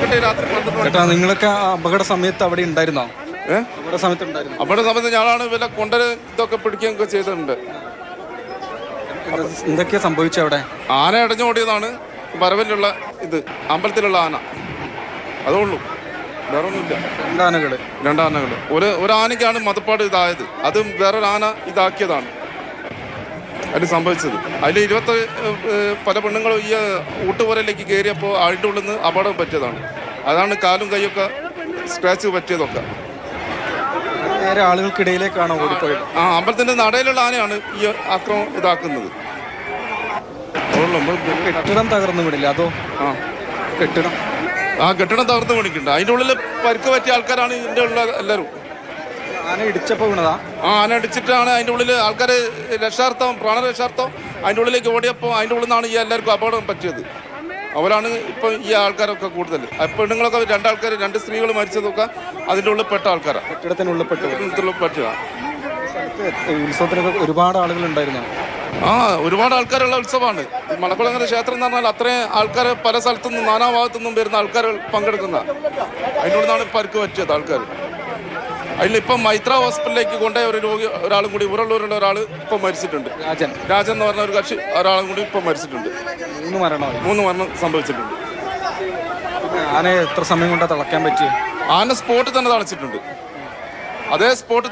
വെടിക്കെട്ട് രാത്രി 12 ചേട്ടാ നിങ്ങളൊക്കെ അപകട സമയത്ത് അവിടെ ഉണ്ടായിരുന്നോ? അപകട സമയത്ത് ഞാനാണ് ഇവരെ കൊണ്ടര് ഇതൊക്കെ പിടിക്കുകയൊക്കെ ചെയ്തിട്ടുണ്ട്. എന്തൊക്കെയാ സംഭവിച്ചത് അവിടെ? ആന അടഞ്ഞോടിയതാണ് വരവിലുള്ള ഇത്, അമ്പലത്തിലുള്ള ആന. അതേ ഉള്ളൂ, വേറെ ഒന്നുമില്ല. രണ്ടാനകൾ. ഒരു ആനയ്ക്കാണ് മതപ്പാട് ഇതായത്, അതും വേറൊരു ആന ഇതാക്കിയതാണ് അതിൽ സംഭവിച്ചത്. അതിൽ 20 പല പെണ്ണുങ്ങളും ഈ ഊട്ടുപുരയിലേക്ക് കയറിയപ്പോൾ അതിൻ്റെ ഉള്ളിൽ നിന്ന് അപകടം പറ്റിയതാണ്. അതാണ് കാലും കൈയൊക്കെ സ്ക്രാച്ച് പറ്റിയതൊക്കെ. നേരെ ആളുകൾക്കിടയിലേക്കാണോ ഓടിപ്പോയത്? അമ്പലത്തിന്റെ നടയിലുള്ള ആനയാണ് ഈ ആക്രമണം ഇതാക്കുന്നത്. കെട്ടിടം തകർന്നു വീണില്ല അതോ? കെട്ടിടം തകർന്നു വീണിട്ടുണ്ട്. അതിൻ്റെ ഉള്ളിൽ പരിക്ക് പറ്റിയ ആൾക്കാരാണ് ഇതിൻ്റെ ഉള്ള എല്ലാവരും. ആന ഇടിച്ചപ്പോൾ വീണതാ? ആന ഇടിച്ചിട്ടാണ് അതിൻ്റെ ഉള്ളിൽ ആൾക്കാർ രക്ഷാർത്ഥം, പ്രാണരക്ഷാർത്ഥം അതിൻ്റെ ഉള്ളിലേക്ക് ഓടിയപ്പോൾ അതിൻ്റെ ഉള്ളിൽ നിന്നാണ് ഈ എല്ലാവർക്കും അപകടം പറ്റിയത്. അവരാണ് ഇപ്പം ഈ ആൾക്കാരൊക്കെ കൂടുതൽ. പെണ്ണുങ്ങളൊക്കെ 2 ആൾക്കാർ, 2 സ്ത്രീകൾ മരിച്ചതൊക്കെ അതിൻ്റെ ഉള്ളിൽ പെട്ട ആൾക്കാരാണ്. കെട്ടിടത്തിനുള്ളിൽ പറ്റിയതാണ്. ഉത്സവത്തിനൊക്കെ ഒരുപാട് ആളുകൾ ഉണ്ടായിരുന്നു. ഒരുപാട് ആൾക്കാരുള്ള ഉത്സവമാണ് മണക്കുളങ്ങര ക്ഷേത്രം എന്ന് പറഞ്ഞാൽ. അത്രയും ആൾക്കാർ പല സ്ഥലത്തുനിന്നും നാനാഭാഗത്തുനിന്നും വരുന്ന ആൾക്കാർ പങ്കെടുക്കുന്ന. അതിൻ്റെ ഉള്ളിലാണ് പരിക്ക് പറ്റിയത് ആൾക്കാർ. അതിലിപ്പം മൈത്ര ഹോസ്പിറ്റലിലേക്ക് കൊണ്ടുപോയ ഒരു രോഗി, ഒരാളും കൂടി ഉരുളൂരുള്ള ഒരാൾ ഇപ്പം മരിച്ചിട്ടുണ്ട്. രാജൻ എന്ന് പറഞ്ഞ ഒരു കക്ഷി, ഒരാളും കൂടി ഇപ്പം മരിച്ചിട്ടുണ്ട്. 3 മരണം സംഭവിച്ചിട്ടുണ്ട്. ആന എത്ര സമയം കൊണ്ടാണ് തളയ്ക്കാൻ പറ്റിയത്? ആന സ്പോട്ടിൽ തന്നെ തളച്ചിട്ടുണ്ട്. അതേ സ്പോട്ടിൽ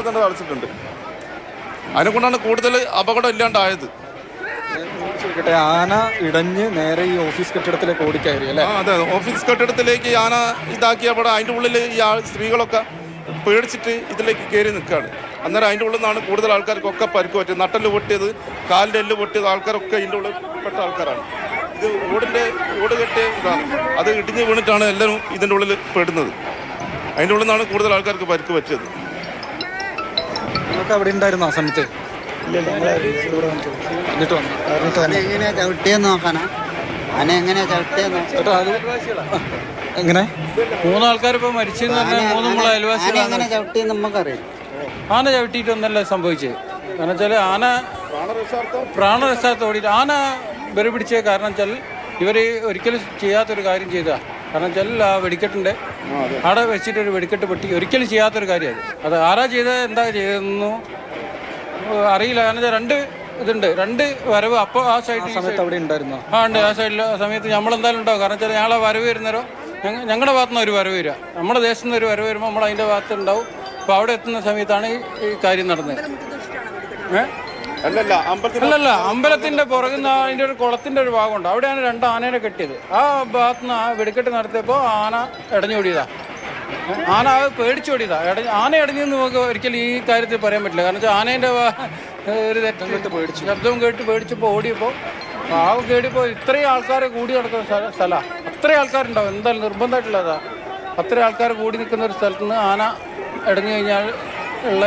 തന്നെ തളച്ചിട്ടുണ്ട്. അതിനെ കൊണ്ടാണ് കൂടുതൽ അപകടം ഇല്ലാണ്ടായത്. ആന ഇടഞ്ഞ് നേരെ ഈ ഓഫീസ് കെട്ടിടത്തിലേക്ക് ഓടിക്കയറി അല്ലേ? അതെ, ഓഫീസ് കെട്ടിടത്തിലേക്ക് ആന ഇതാക്കിയ അവിടെ അതിൻ്റെ ഉള്ളിൽ ഈ സ്ത്രീകളൊക്കെ പേടിച്ചിട്ട് ഇതിലേക്ക് കയറി നിൽക്കുകയാണ്. അന്നേരം അതിൻ്റെ ഉള്ളിൽ നിന്നാണ് കൂടുതൽ ആൾക്കാർക്കൊക്കെ പരിക്ക് പറ്റിയത്. നട്ടെല്ല് പൊട്ടിയത്, കാലിൻ്റെ എല്ല് പൊട്ടിയത് ആൾക്കാരൊക്കെ ഇതിൻ്റെ ഉള്ളിൽ പെട്ട ആൾക്കാരാണ്. ഇത് ഓട് കെട്ടിയ ഇതാണ്. അത് ഇടിഞ്ഞ് വീണിട്ടാണ് എല്ലാവരും ഇതിൻ്റെ ഉള്ളിൽ പെടുന്നത്. അതിൻ്റെ ഉള്ളിൽ നിന്നാണ് കൂടുതൽ ആൾക്കാർക്ക് പരിക്ക് പറ്റിയത്. അവിടെ ഉണ്ടായിരുന്നു ആ സമയത്ത്? എങ്ങനെയാ ചവിട്ടിയെന്ന് നോക്കാനാ? ആന എങ്ങനെയാ ചവിട്ടിയെന്ന്? എങ്ങനെ 3 ആൾക്കാർ ഇപ്പോൾ മരിച്ചെന്ന് പറഞ്ഞാൽ 3 നമ്മളെ അയൽവാസികൾ. എങ്ങനെ ചവിട്ടിയെന്ന് നമുക്കറിയാം. ആന ചവിട്ടിയിട്ടൊന്നല്ല സംഭവിച്ചത്. കാരണം വെച്ചാൽ ആന പ്രാണരക്ഷാർത്ഥം ഓടിയിട്ട് ആന ബെറി പിടിച്ച കാരണം വെച്ചാൽ ഇവർ ഒരിക്കലും ചെയ്യാത്തൊരു കാര്യം ചെയ്താൽ. കാരണം വെച്ചാൽ ആ വെടിക്കെട്ടിൻ്റെ അവിടെ വെച്ചിട്ടൊരു വെടിക്കെട്ട് പൊട്ടി ഒരിക്കലും ചെയ്യാത്തൊരു കാര്യം അത് ആരാ ചെയ്തത്, എന്താ ചെയ്തതെന്നു അറിയില്ല. കാരണം വെച്ചാൽ 2 ഇതുണ്ട്, 2 വരവ്. അപ്പോൾ ആ സൈഡിൽ സമയത്ത് അവിടെ ഉണ്ടായിരുന്നു. ഉണ്ട്. ആ സൈഡിൽ ആ സമയത്ത് നമ്മളെന്തായാലും ഉണ്ടാവും. കാരണം വെച്ചാൽ ഞങ്ങളെ വരവ് വരുന്നേരോ ഞങ്ങളുടെ ഭാഗത്തു നിന്ന് ഒരു വരവ് വരിക, നമ്മുടെ ദേശത്തു നിന്ന് ഒരു വരവ് വരുമ്പോൾ നമ്മൾ അതിൻ്റെ ഭാഗത്ത് ഉണ്ടാവും. അപ്പോൾ അവിടെ എത്തുന്ന സമയത്താണ് ഈ കാര്യം നടന്നത്. അല്ലല്ല, അമ്പലത്തിന്റെ പുറകുന്ന അതിൻ്റെ ഒരു കുളത്തിന്റെ ഒരു ഭാഗമുണ്ട്. അവിടെയാണ് 2 ആനേനെ കെട്ടിയത്. ആ ഭാഗത്ത് നിന്ന് ആ വെടിക്കെട്ട് നടത്തിയപ്പോൾ ആന ഇടഞ്ഞോടിയതാ. ആന പേടിച്ചോടിയതാ. ആന ഇടഞ്ഞെന്ന് നമുക്ക് ഒരിക്കലും ഈ കാര്യത്തിൽ പറയാൻ പറ്റില്ല. കാരണം വെച്ചാൽ ആനേൻ്റെ ഒരു തെറ്റം കേട്ട് പേടിച്ചു, ശബ്ദം കേട്ട് പേടിച്ചപ്പോൾ ഓടിയപ്പോൾ പാവം കേടിയപ്പോൾ ഇത്രയും ആൾക്കാർ കൂടി നടക്കുന്ന സ്ഥലമാണ്. അത്രയും ആൾക്കാരുണ്ടാവും, എന്തായാലും നിർബന്ധമായിട്ടുള്ളതാ. അത്രയും ആൾക്കാർ കൂടി നിൽക്കുന്ന ഒരു സ്ഥലത്ത് നിന്ന് ആന ഇടഞ്ഞു കഴിഞ്ഞാൽ ഉള്ള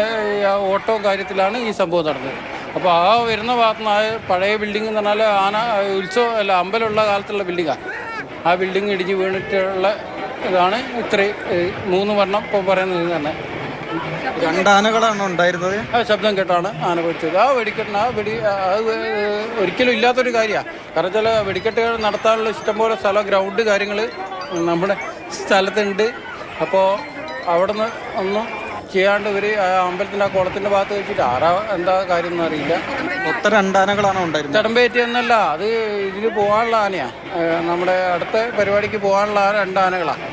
ഓട്ടോ കാര്യത്തിലാണ് ഈ സംഭവം നടന്നത്. അപ്പോൾ ആ വരുന്ന ഭാഗത്ത് നിന്ന് ആ പഴയ ബിൽഡിംഗ് എന്ന് പറഞ്ഞാൽ ആന അമ്പലമുള്ള കാലത്തുള്ള ബിൽഡിങ്ങാണ്. ആ ബിൽഡിങ് ഇടിഞ്ഞ് വീണിട്ടുള്ള ഇതാണ് ഇത്രയും 3 മരണം ഇപ്പോൾ പറയുന്നത് തന്നെ. 2 ആനകളാണ് ഉണ്ടായിരുന്നത്. ആ ശബ്ദം കേട്ടാണ് ആന പിടിച്ചത്. ആ വെടിക്കെട്ടിന് അത് ഒരിക്കലും ഇല്ലാത്തൊരു കാര്യമാണ്. കാരണം ചില വെടിക്കെട്ടുകൾ നടത്താനുള്ള ഇഷ്ടംപോലെ സ്ഥലം, ഗ്രൗണ്ട് കാര്യങ്ങൾ നമ്മുടെ സ്ഥലത്തുണ്ട്. അപ്പോൾ അവിടെ നിന്ന് ഒന്നും ചെയ്യാണ്ട് ഇവർ അമ്പലത്തിൻ്റെ ആ കുളത്തിൻ്റെ ഭാഗത്ത് വെച്ചിട്ട് ആരാ എന്താ കാര്യം ഒന്നും അറിയില്ല. മൊത്തം 2 ആനകളാണോ ഉണ്ടായിരുന്നത്? ചടമ്പേറ്റിയെന്നല്ല, അത് ഇതിന് പോകാനുള്ള ആനയാണ്. നമ്മുടെ അടുത്ത പരിപാടിക്ക് പോകാനുള്ള 2 ആനകളാണ്.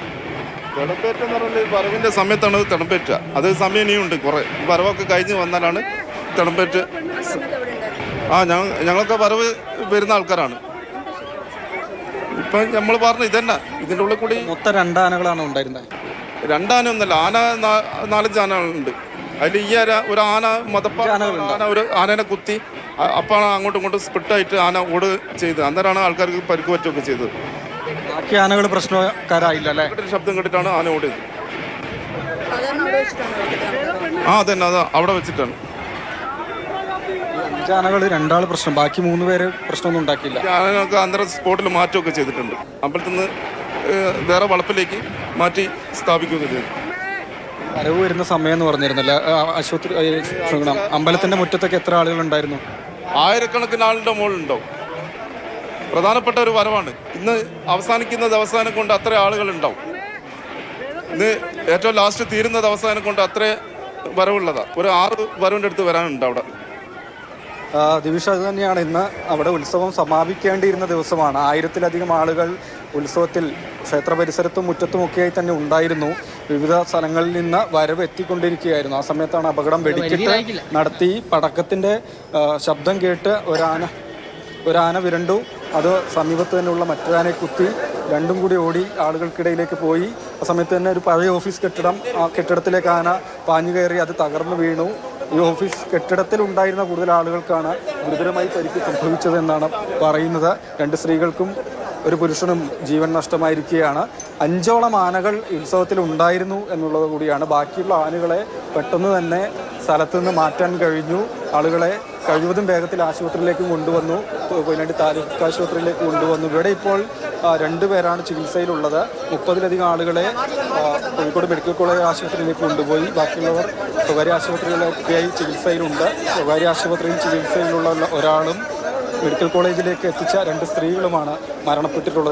തിടമ്പേറ്റെന്ന് പറഞ്ഞാൽ വരവിൻ്റെ സമയത്താണ് അത് തിടമ്പേറ്റ. അത് സമയം ഇനിയുണ്ട് കുറേ. വരവൊക്കെ കഴിഞ്ഞ് വന്നാലാണ് തിടമ്പേറ്റ്. ഞങ്ങളൊക്കെ വരവ് വരുന്ന ആൾക്കാരാണ്. ഇപ്പം നമ്മൾ പറഞ്ഞു ഇതന്നെ, ഇതിൻ്റെ ഉള്ളിൽ കൂടി മൊത്തം 2 ആനകളാണ് ഉണ്ടായിരുന്നത്. 2 ആന ഒന്നല്ല, ആന 4-5 ആനകളുണ്ട്. അതിൽ ഈ ഒരു ആന ആന ഒരു ആനേനെ കുത്തി അപ്പാണ് അങ്ങോട്ടും ഇങ്ങോട്ടും സ്പിട്ടായിട്ട് ആന ഓട് ചെയ്ത്. അന്നേരമാണ് ആൾക്കാർക്ക് പരിക്ക് പറ്റുകയൊക്കെ ചെയ്തത്. ബാക്കി ആനകൾ പ്രശ്നക്കാരായില്ല അല്ലേ? ശബ്ദം കേട്ടിട്ടാണ് ആന ഓടിയത്. അതന്നെ, അത് അവിടെ വെച്ചിട്ടാണ്. 5 ആനകൾ 2 ആൾ പ്രശ്നം, ബാക്കി 3 പേര് പ്രശ്നമൊന്നും ഉണ്ടാക്കിയില്ല. ആനകൾക്ക് അന്നേരം സ്പോട്ടിൽ മാറ്റുകയൊക്കെ ചെയ്തിട്ടുണ്ട്. അമ്പലത്തിൽ നിന്ന് വേറെ വളപ്പിലേക്ക് മാറ്റി സ്ഥാപിക്കുകയൊക്കെ ചെയ്തു. വരവ് വരുന്ന സമയം എന്ന് പറഞ്ഞിരുന്നില്ല ആശുപത്രി അമ്പലത്തിന്റെ മുറ്റത്തൊക്കെ എത്ര ആളുകൾ ഉണ്ടായിരുന്നു? ആയിരക്കണക്കിന് ആളുടെ മുകളിലുണ്ടാവും. പ്രധാനപ്പെട്ട ഒരു വരവാണ്. ഇന്ന് അവസാനിക്കുന്ന ദിവസം കൊണ്ട് അത്ര ആളുകൾ ഉണ്ടാവും. ഇന്ന് ഏറ്റവും ലാസ്റ്റ് തീരുന്ന ദിവസം കൊണ്ട് അത്ര വരവുള്ളതാണ്. ഒരു 6 വരവിൻ്റെ അടുത്ത് വരാനുണ്ട് അവിടെ. ദിവിഷ, അത് തന്നെയാണ്. ഇന്ന് അവിടെ ഉത്സവം സമാപിക്കേണ്ടിയിരുന്ന ദിവസമാണ്. 1000-ലധികം ആളുകൾ ഉത്സവത്തിൽ ക്ഷേത്ര പരിസരത്തും മുറ്റത്തുമൊക്കെയായി തന്നെ ഉണ്ടായിരുന്നു. വിവിധ സ്ഥലങ്ങളിൽ നിന്ന് വരവ് എത്തിക്കൊണ്ടിരിക്കുകയായിരുന്നു. ആ സമയത്താണ് അപകടം. വെടിക്കെട്ട് നടത്തി പടക്കത്തിൻ്റെ ശബ്ദം കേട്ട് ഒരാന വിരണ്ടു. അത് സമീപത്ത് തന്നെയുള്ള മറ്റൊരാനെ കുത്തി. രണ്ടും കൂടി ഓടി ആളുകൾക്കിടയിലേക്ക് പോയി. ആ സമയത്ത് തന്നെ ഒരു പഴയ ഓഫീസ് കെട്ടിടം, ആ കെട്ടിടത്തിലേക്ക് ആന പാഞ്ഞു കയറി അത് തകർന്നു വീണു. ഈ ഓഫീസ് കെട്ടിടത്തിൽ ഉണ്ടായിരുന്ന കൂടുതൽ ആളുകൾക്കാണ് ഗുരുതരമായി പരിക്ക് സംഭവിച്ചതെന്നാണ് പറയുന്നത്. 2 സ്ത്രീകൾക്കും ഒരു പുരുഷനും ജീവൻ നഷ്ടമായിരിക്കുകയാണ്. 5ഓളം ആനകൾ ഉത്സവത്തിൽ ഉണ്ടായിരുന്നു എന്നുള്ളത് കൂടിയാണ്. ബാക്കിയുള്ള ആനകളെ പെട്ടെന്ന് തന്നെ സ്ഥലത്ത് നിന്ന് മാറ്റാൻ കഴിഞ്ഞു. ആളുകളെ കഴിവതും വേഗത്തിൽ ആശുപത്രിയിലേക്ക് കൊണ്ടുവന്നു. കൊയിലാണ്ടി താലൂക്ക് ആശുപത്രിയിലേക്ക് കൊണ്ടുവന്നു. ഇവിടെ ഇപ്പോൾ 2 പേരാണ് ചികിത്സയിലുള്ളത്. 30-ലധികം ആളുകളെ കോഴിക്കോട് മെഡിക്കൽ കോളേജ് ആശുപത്രിയിലേക്ക് കൊണ്ടുപോയി. ബാക്കിയുള്ളവർ സ്വകാര്യ ആശുപത്രികളിലൊക്കെയായി ചികിത്സയിലുണ്ട്. സ്വകാര്യ ആശുപത്രിയിൽ ചികിത്സയിലുള്ള ഒരാളും മെഡിക്കൽ കോളേജിലേക്ക് എത്തിച്ച 2 സ്ത്രീകളുമാണ് മരണപ്പെട്ടിട്ടുള്ളത്.